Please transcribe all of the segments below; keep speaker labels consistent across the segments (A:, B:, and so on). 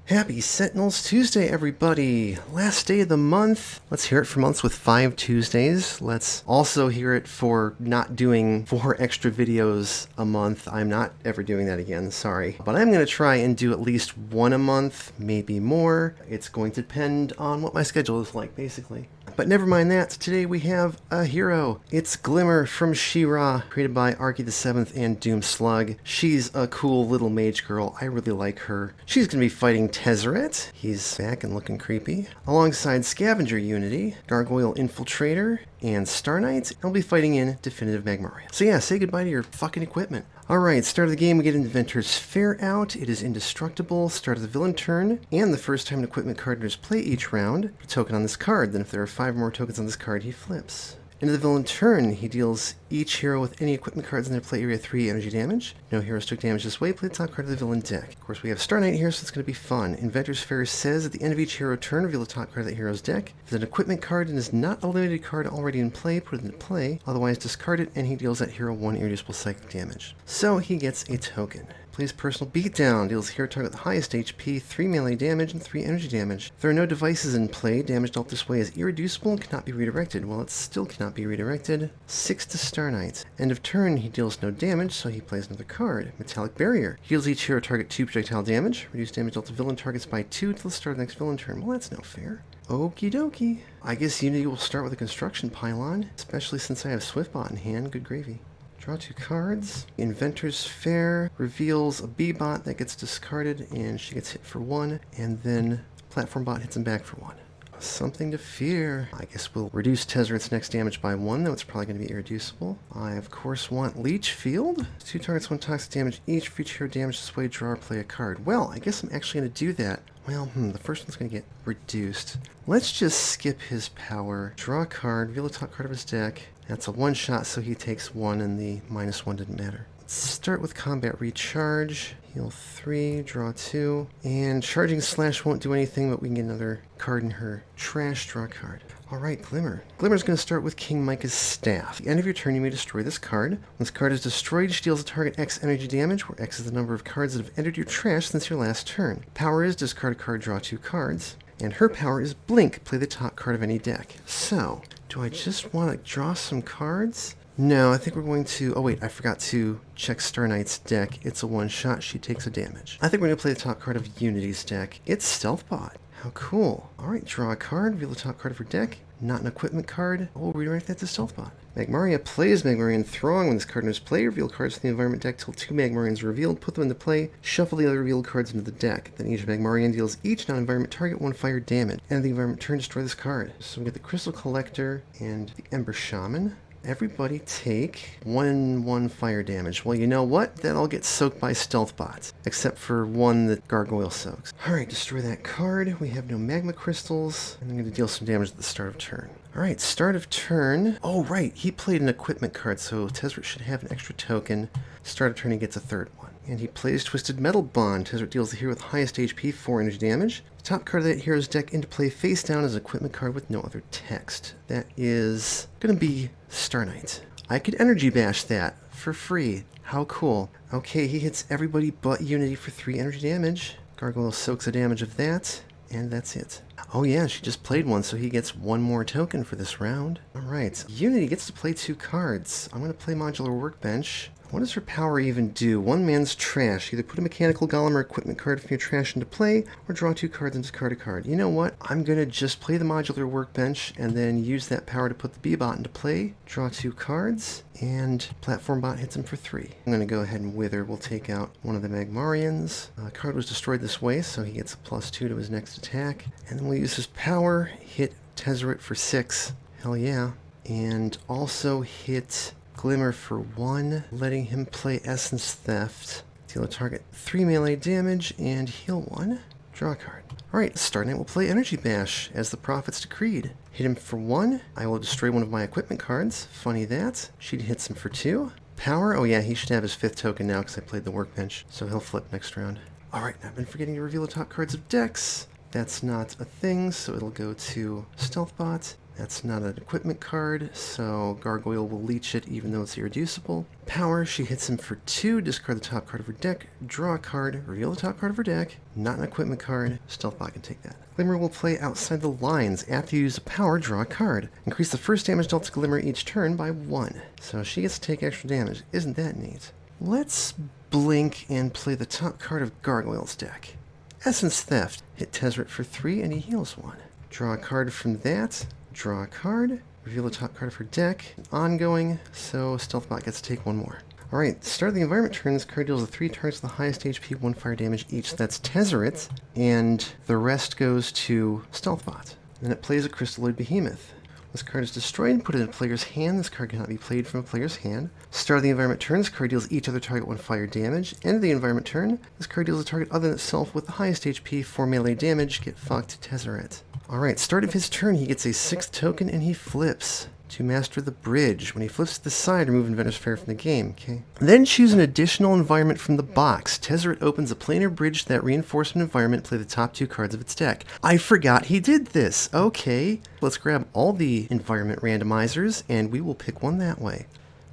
A: Happy Sentinels Tuesday, everybody! Last day of the month. Let's hear it for months with 5 Tuesdays. Let's also hear it for not doing 4 extra videos a month. I'm not ever doing that again, sorry. But I'm going to try and do at least 1 a month, maybe more. It's going to depend on what my schedule is like, basically. But never mind that, today we have a hero. It's Glimmer from She-Ra, created by Arky the 7th and Doom Slug. She's a cool little mage girl, I really like her. She's going to be fighting Tezzeret, he's back and looking creepy, alongside Scavenger Unity, Gargoyle Infiltrator, and Star Knight. I'll be fighting in Definitive Magmarian. So yeah, say goodbye to your fucking equipment. Alright, start of the game, we get Inventor's Fair out. It is indestructible. Start of the villain turn, and the first time an equipment card enters play each round, put a token on this card. Then if there are 5 more tokens on this card, he flips. Into the villain turn, he deals each hero with any equipment cards in their play area 3 energy damage. No heroes took damage this way. Play the top card of the villain deck. Of course, we have Star Knight here, so it's going to be fun. Inventor's Fair says at the end of each hero turn, reveal the top card of that hero's deck. If it's an equipment card and is not a limited card already in play, put it into play. Otherwise, discard it, and he deals that hero 1 irreducible psychic damage. So he gets a token. Plays Personal Beatdown, deals hero target the highest HP, 3 melee damage, and 3 energy damage. If there are no devices in play, damage dealt this way is irreducible and cannot be redirected. Well, it still cannot be redirected. 6 to Star Knight. End of turn, he deals no damage, so he plays another card. Metallic Barrier. Heals each hero target 2 projectile damage. Reduce damage dealt to villain targets by 2 till the start of the next villain turn. Well, that's no fair. Okie dokie. I guess Unity will start with a construction pylon, especially since I have Swiftbot in hand. Good gravy. Draw 2 cards. Inventor's Fair reveals a B-bot that gets discarded, and she gets hit for 1, and then Platform Bot hits him back for 1. Something to fear. I guess we'll reduce Tezzeret's next damage by 1, though it's probably going to be irreducible. I, of course, want Leech Field. 2 targets, 1 toxic damage each. For each hero damage this way, draw or play a card. Well, I guess I'm actually going to do that. Well, the first one's going to get reduced. Let's just skip his power. Draw a card, reveal the top card of his deck. That's a 1-shot, so he takes 1, and the -1 didn't matter. Let's start with Combat Recharge. Heal 3, draw 2. And Charging Slash won't do anything, but we can get another card in her trash. Draw a card. Alright, Glimmer. Glimmer's going to start with King Micah's Staff. At the end of your turn, you may destroy this card. When this card is destroyed, she deals a target X energy damage, where X is the number of cards that have entered your trash since your last turn. Power is discard a card, draw 2 cards. And her power is Blink, play the top card of any deck. So, do I just want to draw some cards? No, I think we're going to... Oh wait, I forgot to check Star Knight's deck. It's a 1-shot, she takes a damage. I think we're going to play the top card of Unity's deck. It's Stealthbot. How cool. Alright, draw a card, reveal the top card of her deck. Not an equipment card. Oh, redirect that to Stealthbot. Magmaria plays Magmarian Throng. When this card enters play, reveal cards from the environment deck till 2 Magmarians are revealed. Put them into play. Shuffle the other revealed cards into the deck. Then each Magmarian deals each non-environment target 1 fire damage. End of the environment turn, destroy this card. So we get the Crystal Collector and the Ember Shaman. Everybody take 1 fire damage. Well, you know what? That all gets soaked by Stealthbots, except for 1 that Gargoyle soaks. Alright, destroy that card. We have no magma crystals, and I'm going to deal some damage at the start of turn. Alright, start of turn. Oh, right, he played an equipment card, so Tezzeret should have an extra token. Start of turn, he gets a 3rd one. And he plays Twisted Metal Bond. Tezzeret deals the hero with highest HP, 4 energy damage. The top card of that hero's deck into play face down as an equipment card with no other text. That is going to be Star Knight. I could energy bash that for free. How cool. Okay, he hits everybody but Unity for 3 energy damage. Gargoyle soaks the damage of that, and that's it. Oh yeah, she just played 1, so he gets 1 more token for this round. Alright, Unity gets to play 2 cards. I'm going to play Modular Workbench. What does her power even do? 1 man's trash. Either put a mechanical golem or equipment card from your trash into play, or draw 2 cards and discard a card. You know what? I'm going to just play the Modular Workbench, and then use that power to put the B-bot into play, draw 2 cards, and Platform Bot hits him for 3. I'm going to go ahead and Wither. We'll take out 1 of the Magmarians. Card was destroyed this way, so he gets a +2 to his next attack. And then we'll use his power, hit Tezzeret for 6. Hell yeah. And also hit Glimmer for 1, letting him play Essence Theft. Deal a target 3 melee damage and heal 1. Draw a card. Alright, Star Knight will play Energy Bash, as the prophets decreed. Hit him for 1. I will destroy 1 of my equipment cards. Funny that. She hits him for 2. Power? Oh yeah, he should have his 5th token now because I played the Workbench, so he'll flip next round. Alright, I've been forgetting to reveal the top cards of decks. That's not a thing, so it'll go to Stealthbot. That's not an equipment card, so Gargoyle will leech it even though it's irreducible. Power, she hits him for 2, discard the top card of her deck, draw a card, reveal the top card of her deck, not an equipment card, Stealthbot can take that. Glimmer will play outside the lines. After you use a power, draw a card. Increase the first damage dealt to Glimmer each turn by 1. So she gets to take extra damage. Isn't that neat? Let's blink and play the top card of Gargoyle's deck. Essence Theft. Hit Tezzeret for 3 and he heals 1. Draw a card from that. Draw a card, reveal the top card of her deck, ongoing, so Stealthbot gets to take 1 more. Alright, start of the environment turn, this card deals with 3 targets with the highest HP, 1 fire damage each. That's Tezzeret, and the rest goes to Stealthbot. Then it plays a Crystalloid Behemoth. This card is destroyed, put it in a player's hand. This card cannot be played from a player's hand. Start of the environment turn, this card deals each other target 1 fire damage. End of the environment turn, this card deals a target other than itself with the highest HP, 4 melee damage. Get fucked, Tezzeret. Alright, start of his turn, he gets a 6th token and he flips to master the bridge. When he flips to the side, remove Inventor's Fair from the game, okay? Then choose an additional environment from the box. Tezzeret opens a planar bridge to that reinforcement environment, play the top 2 cards of its deck. I forgot he did this! Okay, let's grab all the environment randomizers and we will pick one that way.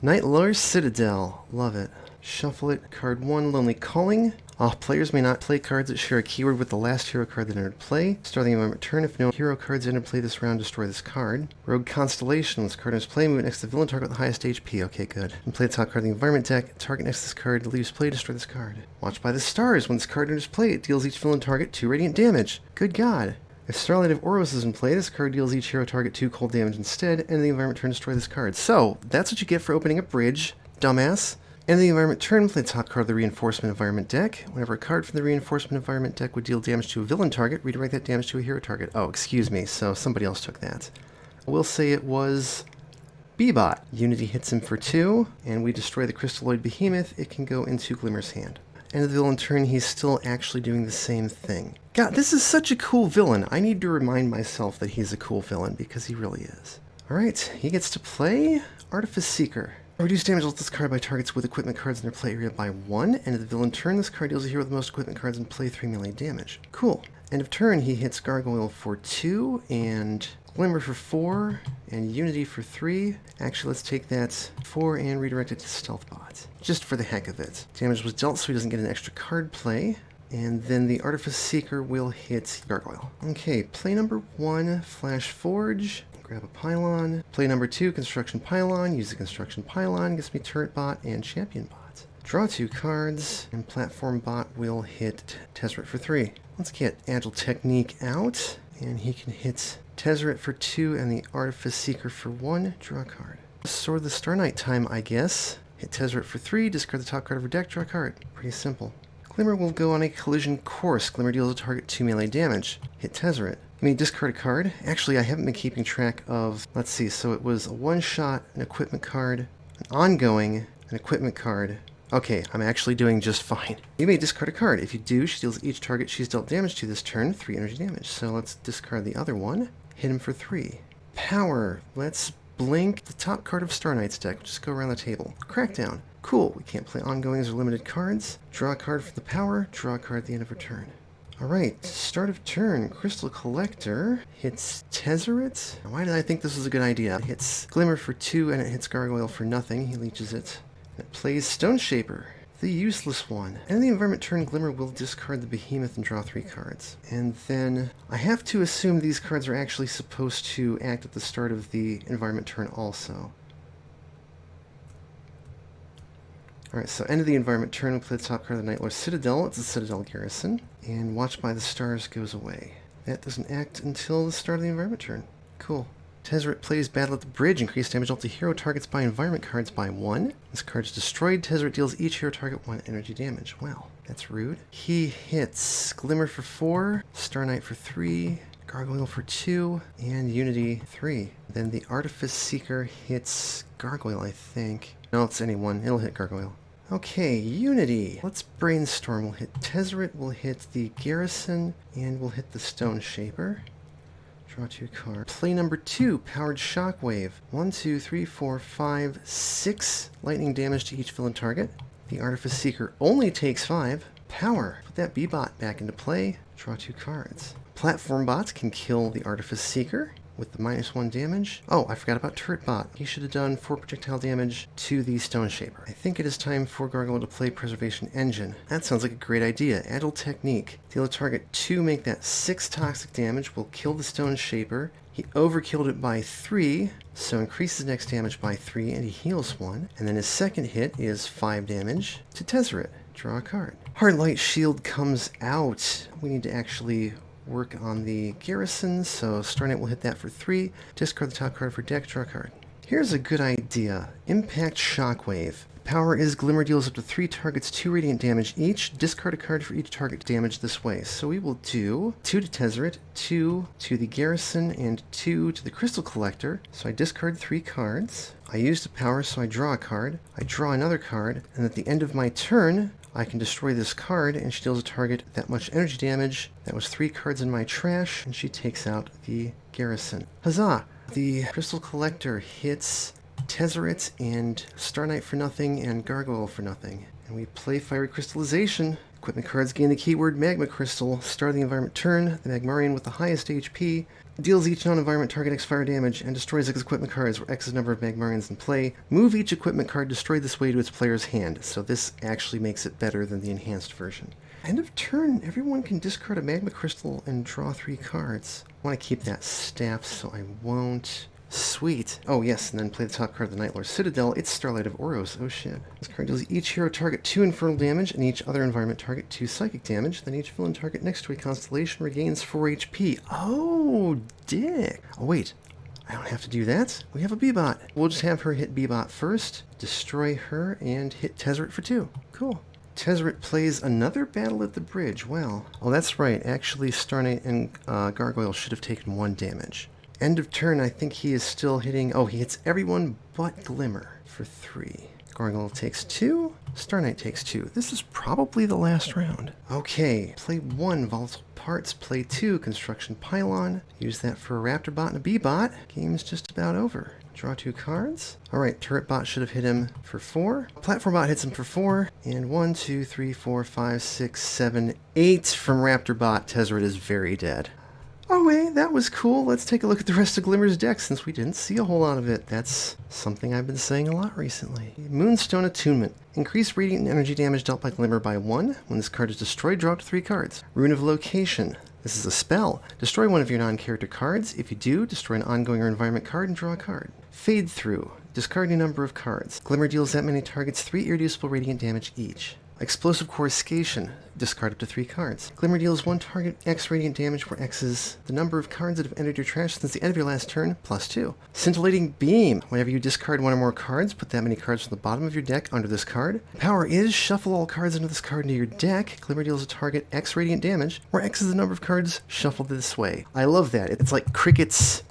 A: Night Lord's Citadel, love it. Shuffle it, card 1, Lonely Calling. Players may not play cards that share a keyword with the last hero card that entered play. Start the environment turn. If no hero cards entered play this round, destroy this card. Rogue Constellation. This card enters play. Move it next to the villain target with the highest HP. Okay, good. And play the top card of the environment deck. Target next to this card. Leaves play. Destroy this card. Watch by the Stars. When this card enters play, it deals each villain target 2 radiant damage. Good God. If Starlight of Oros is in play, this card deals each hero target 2 cold damage instead. And the environment turn. Destroy this card. So, that's what you get for opening a bridge. Dumbass. End of the environment turn, play the top card of the reinforcement environment deck. Whenever a card from the reinforcement environment deck would deal damage to a villain target, redirect that damage to a hero target. Oh, excuse me, so somebody else took that. We'll say it was B-Bot. Unity hits him for 2, and we destroy the Crystalloid Behemoth. It can go into Glimmer's hand. End of the villain turn, he's still actually doing the same thing. God, this is such a cool villain. I need to remind myself that he's a cool villain, because he really is. Alright, he gets to play Artifice Seeker. Reduce damage with this card by targets with equipment cards in their play area by 1. End of the villain turn, this card deals a hero with the most equipment cards in play 3 melee damage. Cool. End of turn, he hits Gargoyle for 2, and Glimmer for 4, and Unity for 3. Actually, let's take that 4 and redirect it to Stealthbot, just for the heck of it. Damage was dealt so he doesn't get an extra card play. And then the Artifice Seeker will hit Gargoyle. Okay, play number 1, Flash Forge. Grab a Pylon. Play number 2, Construction Pylon. Use the Construction Pylon. Gets me Turret Bot and Champion Bot. Draw 2 cards, and Platform Bot will hit Tezzeret for 3. Let's get Agile Technique out, and he can hit Tezzeret for 2 and the Artifice Seeker for 1. Draw a card. Sword of the Star Knight time, I guess. Hit Tezzeret for 3, discard the top card of her deck, draw a card. Pretty simple. Glimmer will go on a collision course. Glimmer deals a target 2 melee damage. Hit Tezzeret. I mean, discard a card. Actually, I haven't been keeping track of... Let's see, so it was a one-shot, an equipment card, an ongoing, an equipment card. Okay, I'm actually doing just fine. You may discard a card. If you do, she deals each target she's dealt damage to this turn 3 energy damage. So let's discard the other one. Hit him for 3. Power. Let's blink the top card of Star Knight's deck. Just go around the table. Crackdown. Cool, we can't play ongoings or limited cards. Draw a card for the power, draw a card at the end of her turn. Alright, start of turn. Crystal Collector hits Tezzeret. Why did I think this was a good idea? It hits Glimmer for 2 and it hits Gargoyle for nothing. He leeches it. It plays Stone Shaper, the useless one. And the environment turn, Glimmer will discard the Behemoth and draw 3 cards. And then I have to assume these cards are actually supposed to act at the start of the environment turn also. Alright, so end of the environment turn, we'll play the top card of the Night Lord's Citadel. It's a Citadel Garrison. And Watch by the Stars goes away. That doesn't act until the start of the environment turn. Cool. Tezzeret plays Battle at the Bridge. Increase damage dealt to hero targets by environment cards by 1. This card's destroyed. Tezzeret deals each hero target 1 energy damage. Wow, that's rude. He hits Glimmer for 4, Star Knight for 3, Gargoyle for 2, and Unity 3. Then the Artifice Seeker hits Gargoyle, I think. No, it's anyone. It'll hit Gargoyle. Okay, Unity. Let's brainstorm. We'll hit Tezzeret, we'll hit the Garrison, and we'll hit the Stone Shaper. Draw 2 cards. Play number 2, Powered Shockwave. 1, 2, 3, 4, 5, 6 lightning damage to each villain target. The Artifice Seeker only takes 5. Power. Put that B-Bot back into play. Draw 2 cards. Platform bots can kill the Artifice Seeker. with the -1 damage. Oh, I forgot about Turret Bot. He should have done 4 projectile damage to the Stone Shaper. I think it is time for Gargoyle to play Preservation Engine. That sounds like a great idea. Adult Technique. Deal a target 2, make that 6 toxic damage. Will kill the Stone Shaper. He overkilled it by 3, so increases next damage by 3, and he heals 1. And then his second hit is 5 damage to Tezzeret. Draw a card. Hard Light Shield comes out. We need to actually work on the Garrison, so Star Knight will hit that for 3. Discard the top card for deck, draw a card. Here's a good idea. Impact Shockwave. Power is Glimmer deals up to 3 targets 2 radiant damage each. Discard a card for each target damage this way. So we will do 2 to Tezzeret, 2 to the Garrison, and 2 to the Crystal Collector. So I discard 3 cards. I used a power, so I draw a card. I draw another card, and at the end of my turn, I can destroy this card, and she deals a target that much energy damage. That was 3 cards in my trash, and she takes out the Garrison. Huzzah! The Crystal Collector hits Tezzeret and Star Knight for nothing, and Gargoyle for nothing. And we play Fiery Crystallization. Equipment cards gain the keyword Magma Crystal. Start of the environment turn. The Magmarian with the highest HP deals each non-environment target X fire damage and destroys X equipment cards where X is the number of Magmarians in play. Move each equipment card destroyed this way to its player's hand. So this actually makes it better than the enhanced version. End of turn, everyone can discard a Magma Crystal and draw 3 cards. I want to keep that staff, so I won't. Sweet. Oh yes, and then play the top card of the Nightlord Citadel. It's Starlight of Oros. Oh shit. This card deals each hero target 2 infernal damage and each other environment target 2 psychic damage. Then each villain target next to a constellation regains 4 HP. Oh, dick. Oh wait, I don't have to do that. We have a B-Bot. We'll just have her hit B-Bot first, destroy her, and hit Tezzeret for 2. Cool. Tezzeret plays another Battle at the Bridge. Wow. Oh, that's right. Actually, Star Knight and Gargoyle should have taken 1 damage. End of turn, I think he is still hitting. Oh, he hits everyone but Glimmer for 3. Gargoyle takes 2. Star Knight takes 2. This is probably the last round. Okay, play 1 Volatile Parts, play 2 Construction Pylon. Use that for a Raptor Bot and a B-Bot. Game's just about over. Draw 2 cards. Alright, Turret Bot should have hit him for 4. Platform Bot hits him for 4. And 1, 2, 3, 4, 5, 6, 7, 8 from Raptor Bot. Tezzeret is very dead. Oh wait, that was cool. Let's take a look at the rest of Glimmer's deck since we didn't see a whole lot of it. That's something I've been saying a lot recently. Moonstone Attunement. Increase radiant energy damage dealt by Glimmer by 1. When this card is destroyed, draw up to 3 cards. Rune of Location. This is a spell. Destroy one of your non-character cards. If you do, destroy an ongoing or environment card and draw a card. Fade Through. Discard a number of cards. Glimmer deals that many targets 3 irreducible radiant damage each. Explosive Coruscation. Discard up to 3 cards. Glimmer deals 1 target X radiant damage where X is the number of cards that have entered your trash since the end of your last turn, plus 2. Scintillating Beam. Whenever you discard 1 or more cards, put that many cards from the bottom of your deck under this card. Power is shuffle all cards under this card into your deck. Glimmer deals a target X radiant damage where X is the number of cards shuffled this way. I love that. It's like Cricket's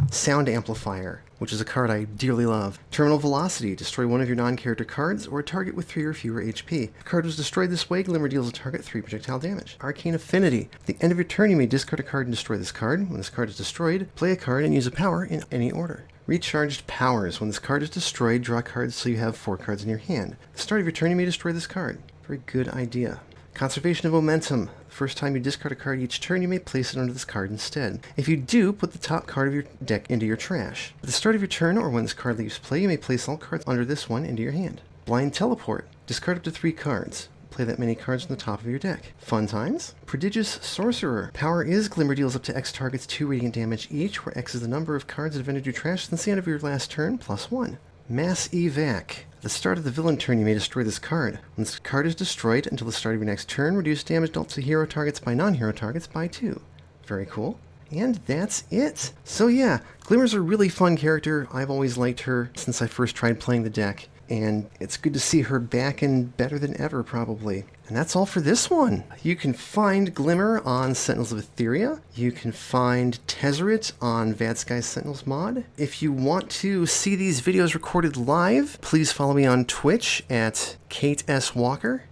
A: Sound Amplifier, which is a card I dearly love. Terminal Velocity. Destroy one of your non-character cards or a target with 3 or fewer HP. If the card was destroyed this way, Glimmer deals a target 3 projectile damage. Arcane Affinity. At the end of your turn, you may discard a card and destroy this card. When this card is destroyed, play a card and use a power in any order. Recharged Powers. When this card is destroyed, draw cards so you have 4 cards in your hand. At the start of your turn, you may destroy this card. Very good idea. Conservation of Momentum. First time you discard a card each turn, you may place it under this card instead. If you do, put the top card of your deck into your trash. At the start of your turn, or when this card leaves play, you may place all cards under this one into your hand. Blind Teleport. Discard up to 3 cards. Play that many cards from the top of your deck. Fun times. Prodigious Sorcerer. Power is Glimmer deals up to X targets 2 radiant damage each, where X is the number of cards that have entered your trash since the end of your last turn, plus 1. Mass Evac. At the start of the villain turn, you may destroy this card. When this card is destroyed until the start of your next turn, reduce damage dealt to hero targets by non-hero targets by 2. Very cool. And that's it. So yeah, Glimmer's a really fun character. I've always liked her since I first tried playing the deck. And it's good to see her back and better than ever, probably. And that's all for this one. You can find Glimmer on Sentinels of Etheria. You can find Tezzeret on Vadsky Sentinels mod. If you want to see these videos recorded live, please follow me on Twitch at Kate S. Walker.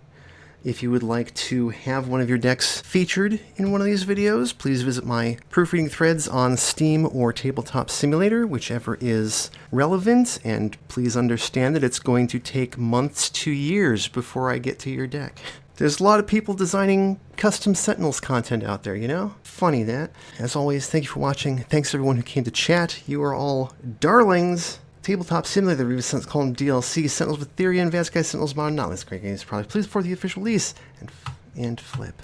A: If you would like to have one of your decks featured in one of these videos, please visit my proofreading threads on Steam or Tabletop Simulator, whichever is relevant, and please understand that it's going to take months to years before I get to your deck. There's a lot of people designing custom Sentinels content out there, you know? Funny that. As always, thank you for watching. Thanks to everyone who came to chat. You are all darlings. Tabletop Simulator review Sentinels column DLC, Sentinels with Theory, and Advanced Guide Sentinels Modern Not List Great Games product. Please support the official release and flip.